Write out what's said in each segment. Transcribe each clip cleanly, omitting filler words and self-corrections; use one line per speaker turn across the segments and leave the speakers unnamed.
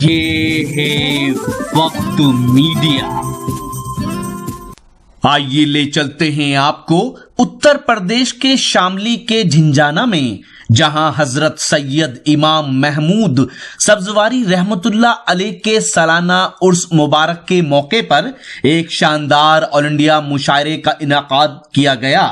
یہ ہے وقت میڈیا۔ آئیے لے چلتے ہیں آپ کو اتر پردیش کے شاملی کے جھنجھانا میں، جہاں حضرت سید امام محمود سبزواری رحمت اللہ علیہ کے سالانہ عرس مبارک کے موقع پر ایک شاندار آل انڈیا مشاعرے کا انعقاد کیا گیا۔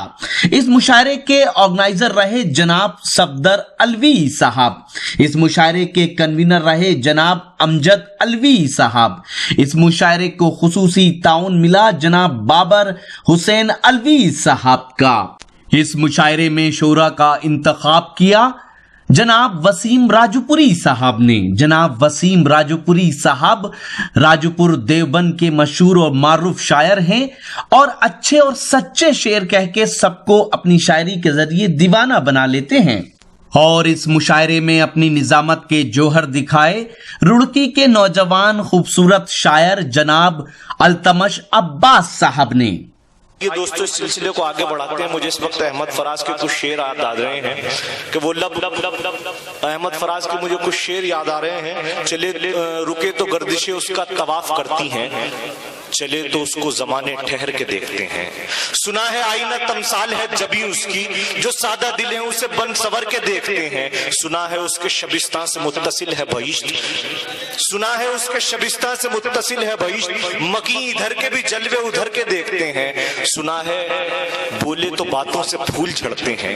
اس مشاعرے کے آرگنائزر رہے جناب صفدر علوی صاحب، اس مشاعرے کے کنوینر رہے جناب امجد علوی صاحب۔ اس مشاعرے کو خصوصی تعاون ملا جناب بابر حسین علوی صاحب کا۔ اس مشاعرے میں شورا کا انتخاب کیا جناب وسیم راجوپوری صاحب نے۔ جناب وسیم راجوپوری صاحب راجوپور دیوبند کے مشہور اور معروف شاعر ہیں اور اچھے اور سچے شعر کہہ کے سب کو اپنی شاعری کے ذریعے دیوانہ بنا لیتے ہیں۔ اور اس مشاعرے میں اپنی نظامت کے جوہر دکھائے رڑکی کے نوجوان خوبصورت شاعر جناب التمش عباس صاحب نے۔
یہ دوستو اس سلسلے کو آگے بڑھاتے ہیں۔ مجھے اس وقت احمد فراز کے کچھ شعر یاد آ رہے ہیں کہ وہ احمد فراز کے مجھے کچھ شعر یاد آ رہے ہیں۔ چلے رکے تو گردشیں اس کا طواف کرتی ہیں، چلے تو اس کو زمانے ٹھہر کے دیکھتے ہیں۔ سنا ہے آئینہ تمثال ہے جبھی اس کی، جو سادہ دل ہیں اسے بن سور کے دیکھتے ہیں۔ سنا ہے اس کے شبستان سے متصل ہے بہشت، سنا ہے اس کے شبستان سے متصل ہے بہشت، مکی ادھر کے بھی جلوے ادھر کے دیکھتے ہیں۔ سنا ہے بولے تو باتوں سے پھول جھڑتے ہیں،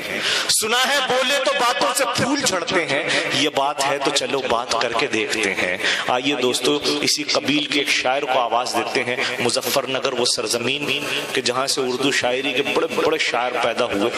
سنا ہے بولے تو باتوں سے پھول جھڑتے ہیں، یہ بات ہے تو چلو بات کر کے دیکھتے ہیں۔ آئیے دوستو اسی قبیل کے ایک شاعر کو آواز دیتے ہیں۔ مظفر نگر وہ سرزمین کہ جہاں سے اردو شاعری کے بڑے بڑے شاعر پیدا ہوئے،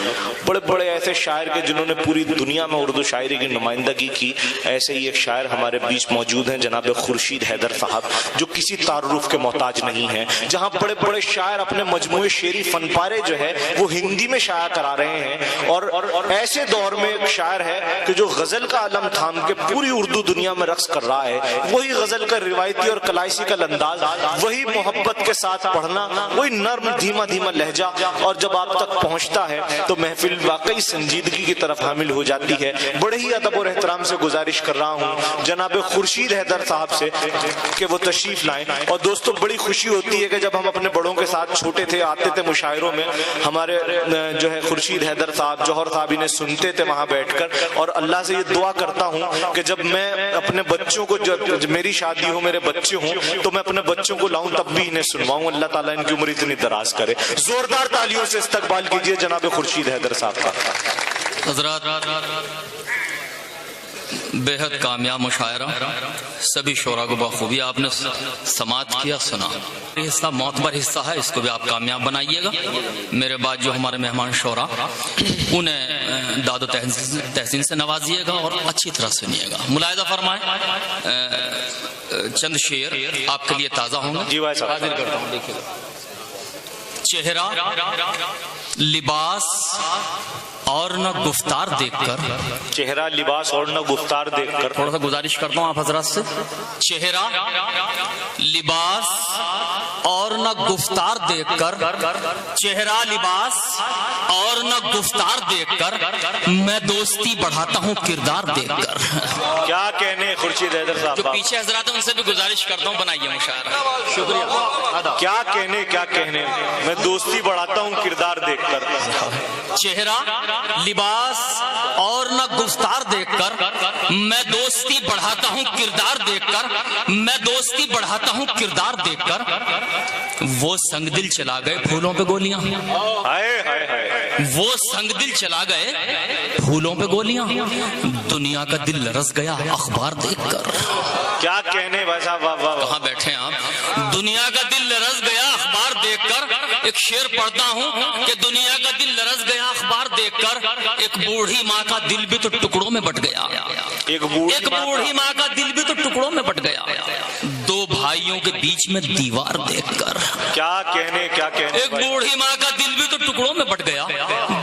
بڑے بڑے ایسے شاعر کے جنہوں نے پوری دنیا میں اردو شاعری کی نمائندگی کی۔ ایسے ہی ایک شاعر ہمارے بیچ موجود ہیں جناب خورشید حیدر صاحب، جو کسی تعارف کے محتاج نہیں ہیں۔ جہاں بڑے بڑے شاعر اپنے مجموعے شعری فن پارے جو ہے وہ ہندی میں شائع کرا رہے ہیں، اور ایسے دور میں ایک شاعر ہے کہ جو غزل کا علم تھام کے پوری اردو دنیا میں رقص کر رہا ہے۔ وہی غزل کا روایتی اور کلاسیکل انداز، وہی محبت کے ساتھ پڑھنا، وہی نرم دھیما دھیما لہجہ، اور جب آپ تک پہنچتا ہے تو محفل واقعی سنجیدگی کی طرف حامل ہو جاتی ہے۔ بڑے ہی ادب اور احترام سے گزارش کر رہا ہوں جناب خورشید حیدر صاحب سے کہ وہ تشریف لائیں۔ اور دوستو بڑی خوشی ہوتی ہے کہ جب ہم اپنے بڑوں کے ساتھ چھوٹے تھے، آتے تھے مشاعروں میں، ہمارے جو ہے خورشید حیدر صاحب، جوہر صاحب انہیں سنتے تھے وہاں بیٹھ کر، اور اللہ سے یہ دعا کرتا ہوں کہ جب میں اپنے بچوں کو، جب میری شادی ہو، میرے بچے ہوں، تو میں اپنے بچوں کو لاؤں تب بھی انہیں سنواؤں۔ اللہ تعالیٰ ان کی عمر اتنی دراز کرے۔ زوردار تالیوں سے استقبال کیجئے جناب خورشید حیدر صاحب کا۔
حضرات، بے حد کامیاب مشاعرہ، سبھی شعراء کو بخوبی آپ نے سماعت کیا، سنا۔ یہ حصہ معتبر حصہ ہے، اس کو بھی آپ کامیاب بنائیے گا۔ میرے بعد جو ہمارے مہمان شعراء، انہیں داد و تحسین سے نوازیے گا اور اچھی طرح سنیے گا۔ ملاحظہ فرمائیں، چند شعر آپ کے لیے تازہ ہوں گے۔
جی بھائی صاحب،
حاضر کرتا ہوں، دیکھیے گا۔ چہرہ لباس اور نہ گفتار دیکھ کر،
چہرہ لباس اور نہ گفتار دیکھ کر،
تھوڑا سا گزارش کرتا ہوں آپ حضرات سے، چہرہ لباس اور نہ گفتار دیکھ کر، چہرہ لباس اور نہ گفتار دیکھ کر، میں دوستی بڑھاتا ہوں کردار دیکھ کر۔
کیا کہنے خورشید حیدر صاحب،
جو پیچھے حضرات ہیں ان سے بھی گزارش کرتا ہوں بنائیے مشاعرہ۔ شکریہ۔
کیا کہنے میں دوستی بڑھاتا ہوں کردار دیکھ کر۔
چہرہ لباس اور نہ گفتار دیکھ کر، میں دوستی بڑھاتا ہوں کردار دیکھ کر، میں دوستی بڑھاتا ہوں کردار دیکھ کر۔ وہ سنگ دل چلا گئے پھولوں پہ گولیاں، وہ سنگ دل چلا گئے پھولوں پہ گولیاں، دنیا کا دل لرز گیا اخبار دیکھ کر۔
کیا کہنے بھائی صاحب،
کہاں بیٹھے ہیں آپ؟ دنیا کا دل لرز گیا اخبار دیکھ کر، ایک شعر پڑھتا ہوں کہ دنیا کا دل لرز گیا اخبار دیکھ کر، ایک بوڑھی ماں کا دل بھی تو ٹکڑوں میں بٹ گیا، ایک بوڑھی ماں کا دل بھی تو ٹکڑوں میں بٹ گیا، دو بھائیوں کے بیچ میں دیوار دیکھ کر۔
کیا کہنے
ایک بوڑھی ماں کا دل بھی تو ٹکڑوں میں بٹ گیا،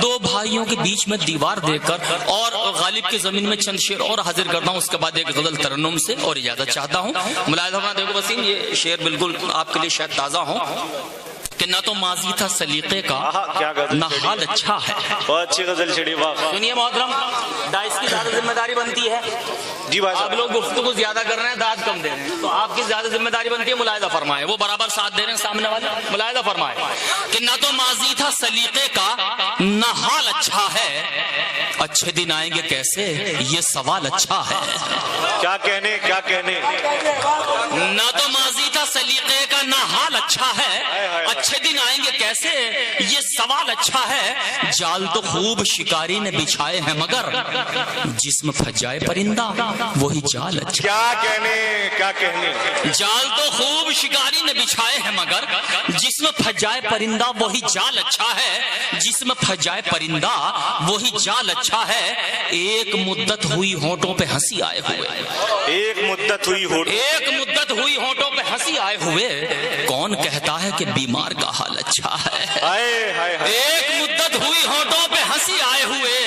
دو بھائیوں کے بیچ میں دیوار دیکھ کر۔ اور غالب کی زمین میں چند شعر اور حاضر کرتا ہوں، اس کے بعد ایک غزل ترنم سے اور اجازت چاہتا ہوں۔ ملاحظہ فرمائیں، دیکھو وسیم، یہ شعر بالکل آپ کے لیے شاید تازہ ہوں۔ کہ نہ تو ماضی تھا سلیقے کا
کیا غزل
نہ
چھڑی،
حال اچھا ہے.
بہت اچھی غزل چھڑی. واہ
سنیے محترم، داعش کی زیادہ ذمہ داری بنتی ہے.
جی بھائی
آپ
صاحب.
لوگ گفتگو زیادہ کر رہے ہیں، داد کم دے رہے ہیں، تو آپ کی زیادہ ذمہ داری بنتی ہے ملاحظہ فرمائے. وہ برابر ساتھ دے رہے ہیں سامنے والے، ملاحظہ فرمائے کہ نہ تو ماضی تھا سلیقے کا نہ حال اچھا ہے. اچھے دن آئیں گے کیسے یہ سوال اچھا ہے.
کیا کہنے، کیا کہنے.
نہ تو ماضی تھا سلیقے کا نہ حال اچھا ہے. اچھے دن آئیں گے کیسے یہ سوال اچھا ہے. جال تو خوب شکاری نے بچھائے ہیں مگر جسم پھنس جائے پرندہ وہی جال اچھا.
کیا کہنے، کیا کہنے.
جال تو خوب شکاری نے بچھائے ہیں مگر جسم پھنس جائے پرندہ وہی جال اچھا ہے. جسم پھنس جائے پرندہ وہی جال اچھا ہے. ایک مدت ہوئی ہونٹوں پہ ہنسی آئے ہوئے.
ایک مدت ہوئی ہو.
ایک مدت ہوئی ہونٹوں پہ ہنسی آئے ہوئے. کون کہتا ہے کہ بیمار کا حال اچھا ہے.
ہائے ہائے ہائے.
ایک مدت ہوئی ہونٹوں پہ ہنسی آئے ہوئے.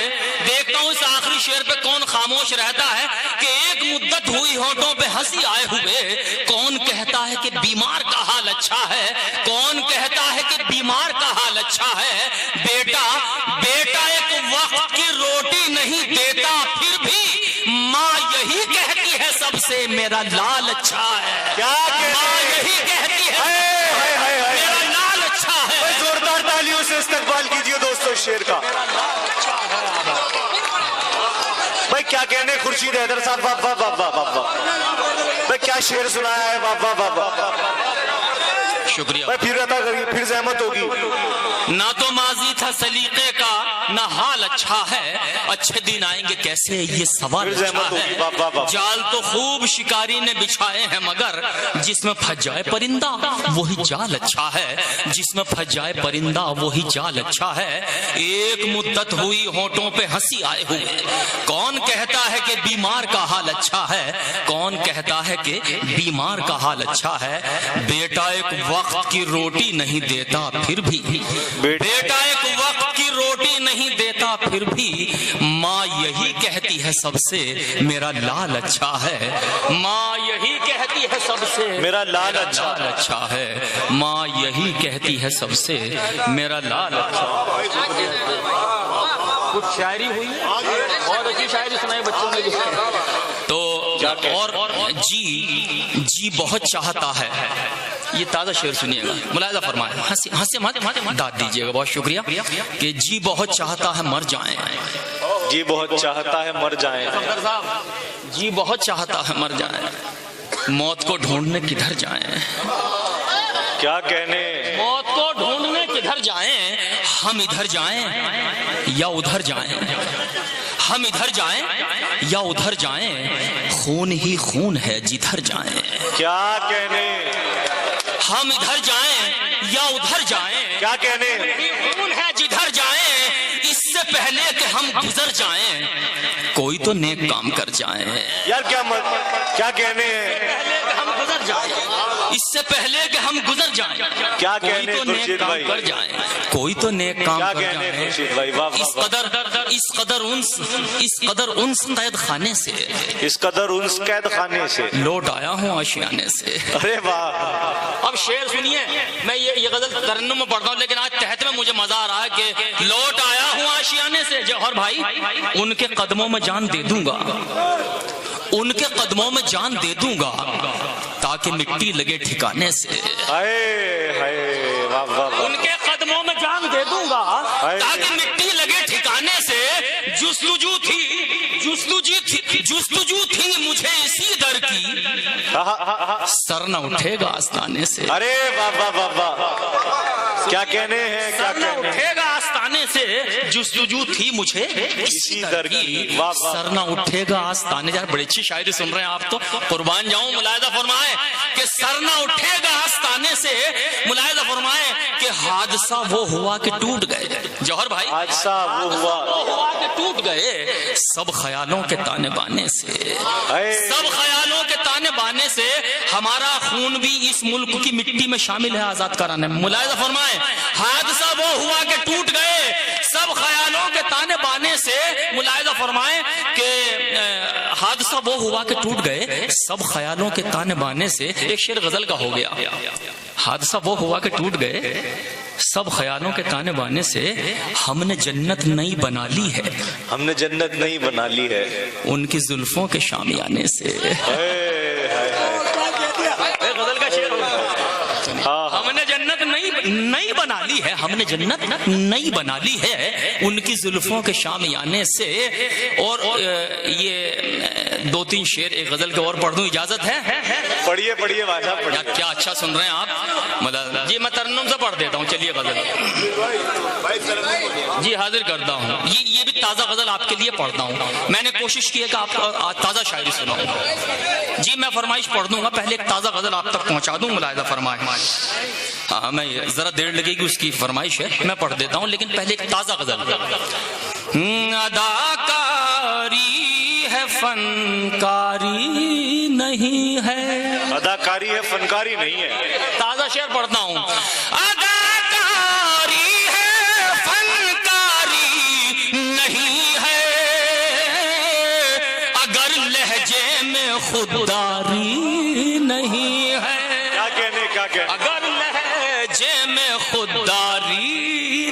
دیکھتا ہوں اس آخری شعر پہ کون خاموش رہتا ہے کہ ایک مدت ہوئی ہونٹوں پہ ہنسی آئے ہوئے. کون کہتا ہے کہ بیمار کا حال اچھا ہے. کون کہتا ہے کہ بیمار کا حال اچھا ہے. بیٹا ایک وقت کی روٹی نہیں دیتا پھر بھی ماں یہی کہتی ہے سب سے میرا لال اچھا ہے.
کیا
ماں یہی کہتی ہے میرا لال اچھا ہے.
زوردار تالیوں سے استقبال کیجیے دوستو شیر کا. بھائی کیا کہنے خورشید حیدر صاحب. واہ واہ واہ واہ واہ واہ. بھائی کیا شعر سنایا ہے. واہ واہ واہ واہ.
شکریہ.
بھائی پھر عطا کریے، پھر زحمت ہوگی.
نہ تو ماضی تھا سلیقے کا نہ حال اچھا ہے. اچھے دن آئیں گے کیسے یہ سوال اچھا ہے. جال تو خوب شکاری نے بچھائے ہیں مگر جس میں پھنس جائے پرندہ وہی جال اچھا ہے. جس میں پھنس جائے پرندہ وہی جال اچھا ہے. ایک مدت ہوئی ہونٹوں پہ ہنسی آئے ہوئے. کون کہتا ہے کہ بیمار کا حال اچھا ہے. کون کہتا ہے کہ بیمار کا حال اچھا ہے. بیٹا ایک وقت کی روٹی نہیں دیتا پھر بھی. بیٹا ایک وقت کی روٹی نہیں دیتا پھر بھی ماں یہی کہتی ہے سب سے میرا لال اچھا ہے. ماں یہی کہتی ہے سب سے
میرا لال اچھا
اچھا ہے. ماں یہی کہتی ہے سب سے میرا لال اچھا. کچھ شاعری ہوئی بہت اچھی شاعری سنائی بچوں نے تو. اور جی بہت چاہتا ہے. یہ تازہ شعر سنیے گا، ملاحظہ فرمائے. ہنسی داد دیجیے گا. بہت شکریہ. کہ جی بہت چاہتا ہے مر جائیں.
جی بہت چاہتا ہے مر جائیں.
جی بہت چاہتا ہے مر جائیں. موت کو ڈھونڈنے کدھر جائیں.
کیا کہنے.
موت کو ڈھونڈنے کدھر جائیں. ہم ادھر جائیں یا ادھر جائیں. ہم ادھر جائیں یا ادھر جائیں. خون ہی خون ہے جدھر جائیں.
کیا کہنے.
ہم ادھر جائیں یا ادھر جائیں.
کیا کہنے.
خون ہے جدھر جائیں. اس سے پہلے کہ ہم گزر جائیں کوئی تو نیک کام کر جائیں.
یار کیا کہنے.
پہلے کہ ہم گزر جائیں. اس سے پہلے کہ ہم گزر جائیں
کیا
کوئی
کہنے
تو نیک کام کر جائیں. کوئی تو نیک کام کر جائیں. اس قدر انس قید خانے سے.
اس قدر انس قید خانے سے
لوٹ آیا ہوں آشیانے سے.
ارے واہ.
اب شعر سنیے. میں یہ غزل ترنم میں پڑھتا ہوں لیکن آج تحت میں مجھے مزہ آ رہا ہے کہ لوٹ آیا ہوں آشیانے سے. جوہر بھائی ان کے قدموں میں جان دے دوں گا. ان کے قدموں میں جان دے دوں گا تاکہ مٹی لگے ٹھکانے سے. ان کے قدموں میں جان دے دوں گا تاکہ مٹی لگے ٹھکانے سے. جستجو تھی مجھے اسی در کی سر نہ اٹھے گا آستانے سے.
ارے کیا کہنے ہیں.
سر نہ اٹھے گا آستانے سے. جستجو تھی مجھے اسی در کی سر نہ اٹھے گا آستانے. یار بڑی اچھی شاعری سن رہے ہیں آپ تو قربان جاؤں. ملاحظہ فرمائے کہ سر نہ اٹھے گا آستانے سے. ملاحظہ فرمائے کہ حادثہ وہ ہوا کہ ٹوٹ گئے. جوہر بھائی
حادثہ وہ ہوا
کہ ٹوٹ گئے سب خیالوں کے تانے بانے سے. سب خیالوں کے تانے بانے سے. ہمارا خون بھی اس ملک کی مٹی میں شامل ہے آزاد کرانے میں. ملاحظہ فرمائے حادثہ وہ ہوا کہ ٹوٹ گئے سب خیالوں کے تانے بانے سے. ملاحظہ فرمائے کہ حادثہ وہ ہوا کہ ٹوٹ گئے سب خیالوں کے تانے بانے سے. ایک شعر غزل کا ہو گیا. حادثہ وہ ہوا کہ ٹوٹ گئے سب خیالوں کے تانے بانے سے، ہم نے جنت نئی بنا لی ہے،
ہم نے جنت نہیں بنا لی ہے
ان کی زلفوں کے شامیانے سے۔ غزل کا شعر ہم نے جنت نئی بنا لی ہے، ہم نے جنت نئی بنا لی ہے ان کی زلفوں کے شامیانے سے۔ اور یہ دو تین شعر ایک غزل کے اور پڑھ دوں، اجازت ہے؟
پڑھیے پڑھیے بھائی صاحب پڑھیے۔
کیا اچھا سن رہے ہیں آپ؟ جی میں ترنم سے پڑھ دیتا ہوں، چلیے غزل جی حاضر کرتا ہوں۔ یہ بھی تازہ غزل آپ کے لیے پڑھتا ہوں، میں نے کوشش کی ہے کہ آپ تازہ شاعری سناؤں۔ جی میں فرمائش پڑھ دوں گا، پہلے ایک تازہ غزل آپ تک پہنچا دوں، ملاحظہ فرمائیں۔ ہاں میں ذرا دیر لگے گی، اس کی فرمائش ہے، میں پڑھ دیتا ہوں، لیکن پہلے ایک تازہ غزل۔ اداکاری ہے فنکاری نہیں ہے،
اداکاری ہے فنکاری نہیں ہے۔
تازہ شعر پڑھتا ہوں۔ اداکاری ہے فنکاری نہیں ہے، اگر لہجے میں خودداری نہیں ہے،
کیا کہنے
اگر لہجے میں خودداری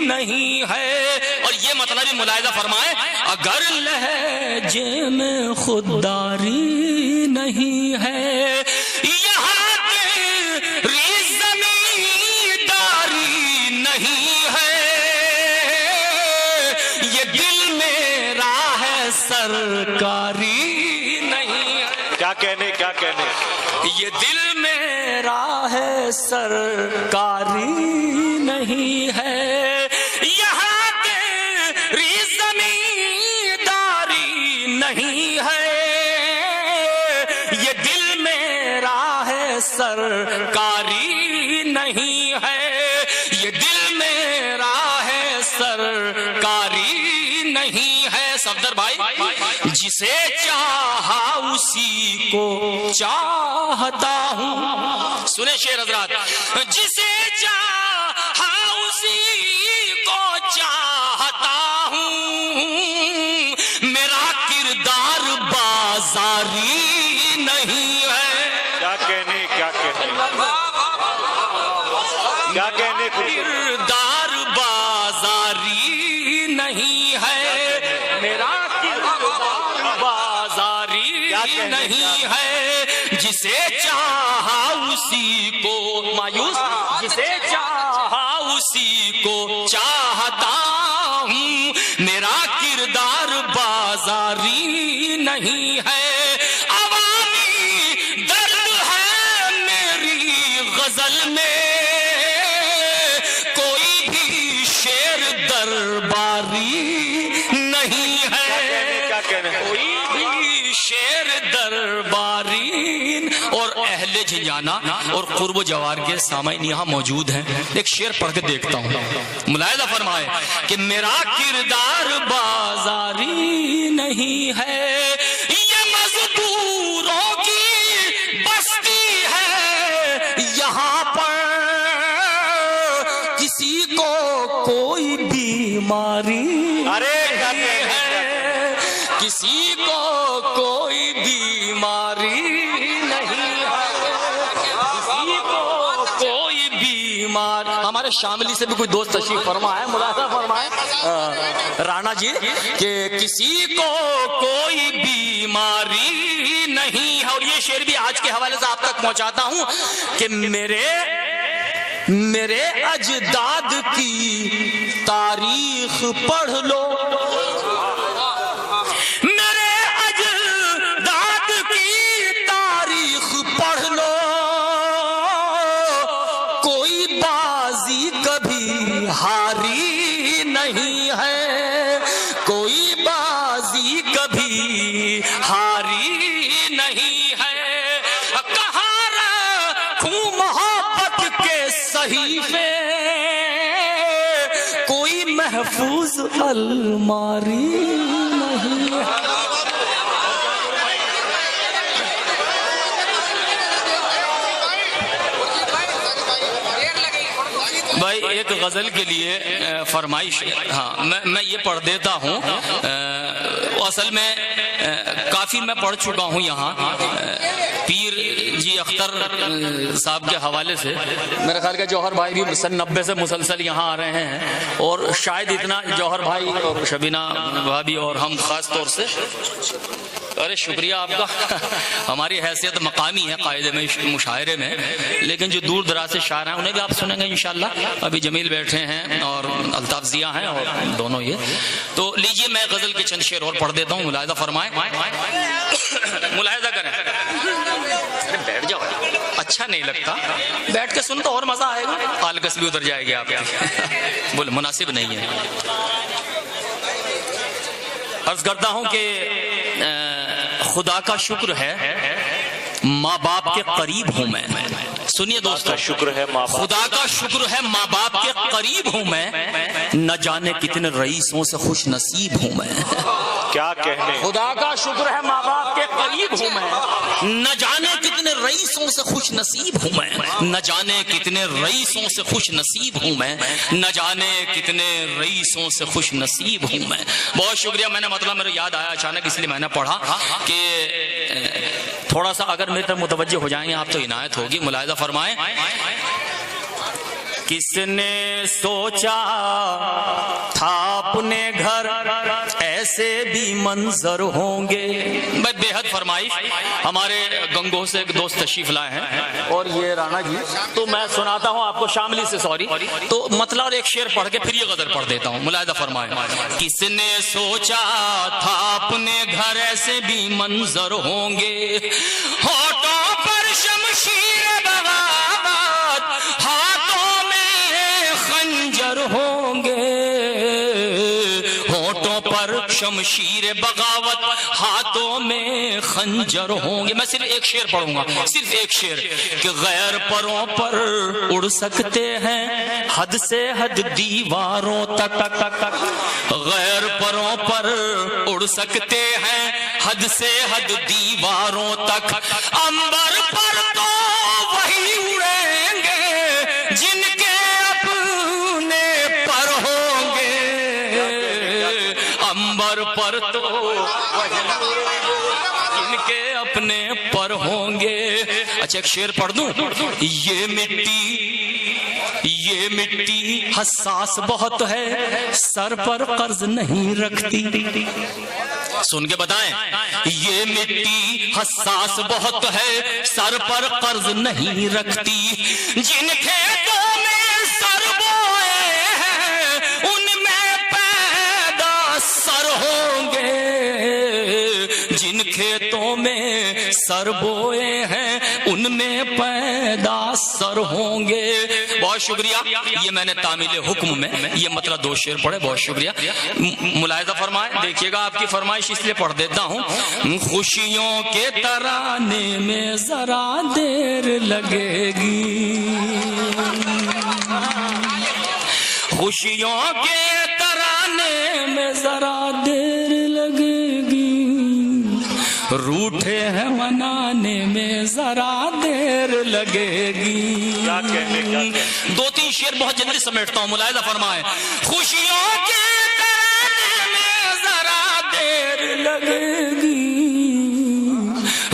نہیں ہے، اور یہ مطلب بھی ملاحظہ فرمائے، اگر لہجے میں خودداری نہیں ہے، یہاں تیری زمینداری نہیں ہے، یہ دل میرا ہے سرکاری نہیں ہے،
کیا کہنے
یہ دل میرا ہے سرکاری نہیں ہے، یہاں تیری زمینداری نہیں ہے، یہ دل میرا ہے سرکاری نہیں ہے، یہ دل میرا ہے سرکاری نہیں ہے۔ صفدر بھائی، جسے چاہا اسی کو چاہتا ہوں، سنیں شعر حضرات، جسے چاہا اسی کو چاہتا ہوں، میرا کردار بازاری نہیں ہے،
کیا کہنے
کردار بازاری نہیں ہے، میرا کردار بازاری نہیں ہے، جسے چاہا اسی کو مایوس، جسے چاہا اسی کو چاہتا ہوں، میرا کردار بازاری نہیں ہے، عوامی درد ہے میری غزل میں، کوئی بھی شعر درباری نہیں ہے، کوئی بھی شعر درباری، اور اہل جھنجھانا اور قرب و جوار کے سامعین یہاں موجود ہیں، ایک شعر پڑھ کے دیکھتا ہوں، ملاحظہ فرمائے کہ میرا کردار بازاری نہیں ہے، یہ مزدوروں کی بستی ہے، یہاں پر کسی کو کوئی بیماری نہیں ہے، کسی کو کوئی بیماری نہیں ہے، کسی کو کوئی بیمار۔ ہمارے شاملی سے بھی کوئی دوست تشریف فرما ہے، ملاحظہ فرمائے رانا جی، کہ کسی کو کوئی بیماری نہیں ہے، اور یہ شعر بھی آج کے حوالے سے آپ تک پہنچاتا ہوں کہ میرے اجداد کی تاریخ پڑھ لو، میرے اجداد کی تاریخ پڑھ لو، کوئی بازی کبھی ہاری نہیں ہے، کوئی بازی کبھی ہاری نہیں ہے، کہاں رکھوں محبت کے صحیفے، کوئی محفوظ الماری نہیں ہے۔ بھائی ایک غزل کے لیے فرمائش، ہاں میں یہ پڑھ دیتا ہوں، اصل میں کافی میں پڑھ چکا ہوں یہاں، پیر جی اختر صاحب کے حوالے سے میرے خیال کا جوہر بھائی بھی سن 90 سے مسلسل یہاں آ رہے ہیں، اور شاید اتنا جوہر بھائی اور شبینہ بھابھی اور ہم خاص طور سے، ارے شکریہ آپ کا، ہماری حیثیت مقامی ہے قاعدے میں مشاعرے میں، لیکن جو دور دراز سے شاعر ہیں انہیں بھی آپ سنیں گے انشاءاللہ۔ ابھی جمیل بیٹھے ہیں اور الطاف ضیاء ہیں اور دونوں یہ، تو لیجئے میں غزل کے چند شعر اور پڑھ دیتا ہوں، ملاحظہ فرمائیں، ملاحظہ کریں، بیٹھ جاؤ، اچھا نہیں لگتا بیٹھ کے سن تو اور مزہ آئے گا، قالکس بھی اتر جائے گی آپ کی، بول مناسب نہیں ہے۔ عرض کرتا ہوں کہ خدا کا شکر ہے ماں باپ کے قریب ہوں میں، سنیے دوستو،
شکر ہے ماں باپ،
خدا کا شکر ہے ماں باپ کے قریب ہوں میں، نہ جانے کتنے رئیسوں سے خوش نصیب ہوں میں،
کیا کہنے،
خدا کا شکر ہے ماں باپ کے قریب ہوں میں، نہ جانے کتنے رئیسوں سے خوش نصیب ہوں میں، نہ جانے کتنے رئیسوں سے خوش نصیب ہوں میں، نہ جانے کتنے رئیسوں سے خوش نصیب ہوں میں۔ بہت شکریہ، میں نے مطلب میرے یاد آیا اچانک، اس لیے میں نے پڑھا کہ تھوڑا سا اگر میرے طرف متوجہ ہو جائیں گے آپ تو عنایت ہوگی۔ ملاحظہ فرمائیں، کس نے سوچا تھا اپنے گھر ایسے بھی منظر ہوں گے۔ میں بے حد فرمائش، ہمارے گنگو سے ایک دوست تشریف لائے ہیں اور یہ رانا جی، تو میں سناتا ہوں آپ کو شاملی سے، سوری، تو مطلب اور ایک شعر پڑھ کے پھر یہ غزل پڑھ دیتا ہوں۔ ملاحظہ فرمائیں، کس نے سوچا تھا اپنے گھر ایسے بھی منظر ہوں گے، ہونٹوں پر شمشیر بغاوت ہاتھوں میں خنجر ہوں گے، ہونٹوں پر شمشیر بغاوت ہاتھوں میں خنجر ہوں گے۔ میں صرف ایک شعر پڑھوں گا، صرف ایک شعر، کہ غیر پروں پر اڑ سکتے ہیں حد سے حد دیواروں تک، غیر پروں پر اڑ سکتے ہیں حد سے حد دیواروں تک، عنبر پر تو وہی اڑیں گے جن کے اپنے پر ہوں گے، عنبر پر تو جن کے اپنے پر ہوں گے۔ اچھا ایک شعر پڑھ دوں، یہ مٹی حساس بہت ہے سر پر قرض نہیں رکھتی، سن کے بتائیں، یہ مٹی حساس بہت ہے سر پر قرض نہیں رکھتی، جن کھیتوں میں سر بوئے ہیں ان میں پیدا سر ہوں گے، جن کھیتوں میں سر بوئے ہیں ان میں پیدا سر ہوں گے۔ بہت شکریہ، یہ میں نے تعمیل حکم میں یہ مطلب 2 شعر پڑھے، بہت شکریہ۔ ملاحظہ فرمائیں، دیکھیے گا آپ کی فرمائش اس لیے پڑھ دیتا ہوں، خوشیوں کے ترانے میں ذرا دیر لگے گی، خوشیوں کے ترانے میں ذرا دیر لگے گی، روٹھے ہیں منانے میں ذرا دیر لگے گی۔ 2-3 شعر بہت جلدی سمیٹتا ہوں، ملاحظہ فرمائیں، خوشیوں کے ترانے میں ذرا دیر لگے گی،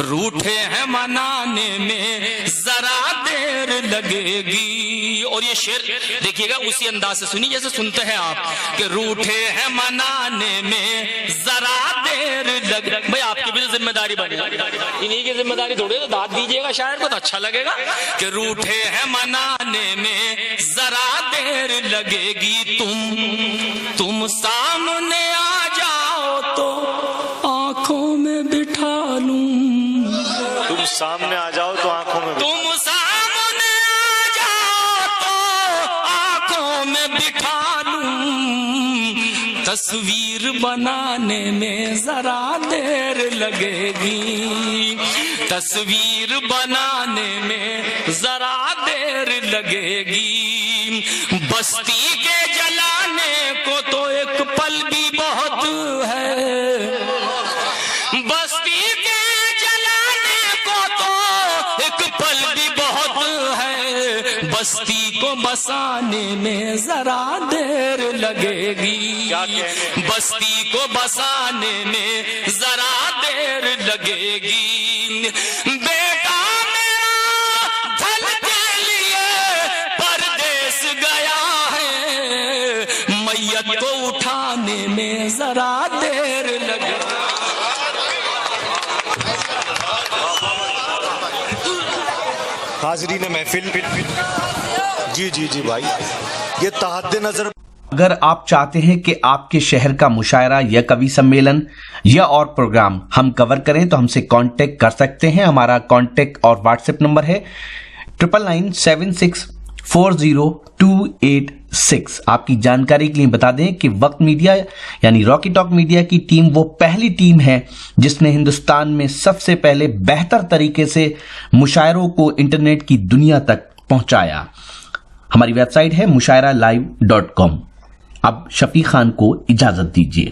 روٹھے ہیں منانے میں ذرا دیر لگے گی۔ اور یہ شعر دیکھیے گا اسی انداز سے سنی جیسے سنتے ہیں آپ، کہ روٹھے ہیں منانے میں ذرا دیر لگے، بھئی آپ کی بھی ذمہ داری بنے، انہی کی ذمہ داری تھوڑی، تو داد دیجیے گا شاعر کو تو اچھا لگے گا، کہ روٹھے ہیں منانے میں ذرا دیر لگے گی، تم سامنے آ جاؤ تو آنکھوں میں بٹھا لوں،
تم سامنے آ جاؤ تو آنکھوں میں،
تم سامنے آ جاؤ تو آنکھوں میں بٹھا لوں، تصویر بنانے میں ذرا دیر لگے گی، تصویر بنانے میں ذرا دیر لگے گی، بستی کے جلانے کو تو ایک پل بھی بہت ہے، بستی کے جلانے کو تو ایک پل بھی بہت ہے، بستی کو بسانے میں ذرا دیر لگے گی، بستی کو بسانے میں ذرا دیر لگے گی، بیٹا
حاضرین محفل، جی بھائی، یہ تحد نظر
اگر آپ چاہتے ہیں کہ آپ کے شہر کا مشاعرہ یا کوی سمیلن یا اور پروگرام ہم کور کریں تو ہم سے کانٹیکٹ کر سکتے ہیں. ہمارا کانٹیکٹ اور واٹس ایپ نمبر ہے 9997640286. آپ کی جانکاری کے لیے بتا دیں کہ وقت میڈیا یعنی راکی ٹاک میڈیا کی ٹیم وہ پہلی ٹیم ہے جس نے ہندوستان میں سب سے پہلے بہتر طریقے سے مشاعروں کو انٹرنیٹ کی دنیا تک پہنچایا. ہماری ویب سائٹ ہے mushairalive.com. اب شفیق خان کو اجازت دیجیے.